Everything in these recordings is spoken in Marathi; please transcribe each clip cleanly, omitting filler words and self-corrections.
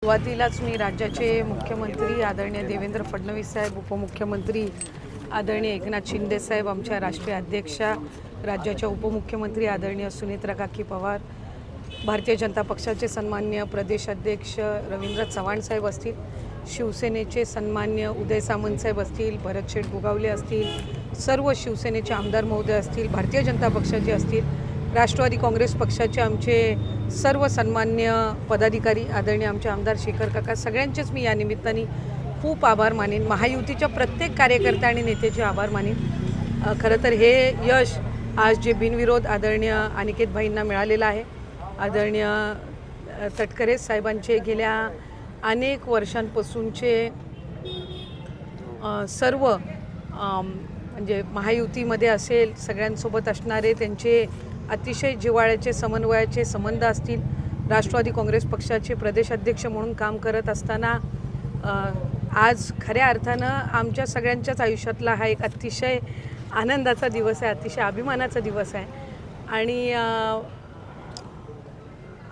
सुरुवातीलाच मी राज्याचे मुख्यमंत्री आदरणीय देवेंद्र फडणवीस साहेब, उपमुख्यमंत्री आदरणीय एकनाथ शिंदे साहेब, आमच्या राष्ट्रीय अध्यक्षा, राज्याच्या उपमुख्यमंत्री आदरणीय सुनेत्रा काकी पवार, भारतीय जनता पक्षाचे सन्माननीय प्रदेश अध्यक्ष रवींद्र चव्हाण साहेब असतील, शिवसेनेचे सन्माननीय उदय सामंत साहेब असतील, भरतशेठ गोगावले असतील, सर्व शिवसेनेचे आमदार महोदय असतील, भारतीय जनता पक्षाचे असतील, राष्ट्रवादी काँग्रेस पक्षाचे आमचे सर्व सन्मान्य पदाधिकारी, आदरणीय आमचे आमदार शेखर काका, सगळ्यांचेच मी या निमित्ताने खूप आभार मानेन। महायुतीच्या प्रत्येक कार्यकर्ता आणि नेत्याचे आभार मानेन। खरं तर हे यश आज जे बिनविरोध आदरणीय अनिकेत भाईंना मिळालेलं आहे। आदरणीय तटकरे साहेबांचे गेल्या अनेक वर्षांपासूनचे सर्व म्हणजे महायुतीमध्ये असेल सगळ्यांसोबत असणारे त्यांचे अतिशय जिव्हाळ्याचे समन्वयाचे संबंध असतील, राष्ट्रवादी काँग्रेस पक्षाचे प्रदेश अध्यक्ष म्हणून काम करत असताना आज खऱ्या अर्थानं आमच्या सगळ्यांच्याच आयुष्यातला हा एक अतिशय आनंदाचा दिवस आहे, अतिशय अभिमानाचा दिवस आहे। आणि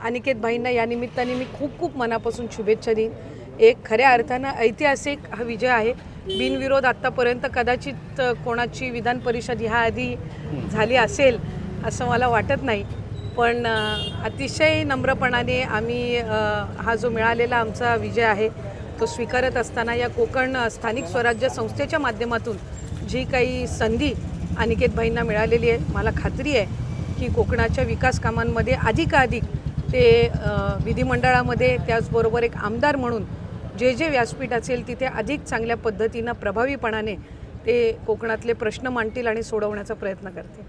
अनिकेत भाईंना या निमित्ताने मी खूप खूप मनापासून शुभेच्छा देईन। एक खऱ्या अर्थानं ऐतिहासिक हा विजय आहे। बिनविरोध आत्तापर्यंत कदाचित कोणाची विधान परिषद ह्याआधी झाली असेल असं मला वाटत नाही, पण अतिशय नम्रपणाने आम्ही हा जो मिळालेला आमचा विजय आहे तो स्वीकारत असताना या कोकण स्थानिक स्वराज्य संस्थेच्या माध्यमातून जी काही संधी अनिकेत भाईंना मिळालेली आहे, मला खात्री आहे की कोकणाच्या विकास कामांमध्ये अधिकाधिक ते विधिमंडळामध्ये, त्याचबरोबर एक आमदार म्हणून जे जे व्यासपीठ असेल तिथे अधिक चांगल्या पद्धतीनं प्रभावीपणाने ते कोकणातले प्रश्न मांडतील आणि सोडवण्याचा प्रयत्न करतील।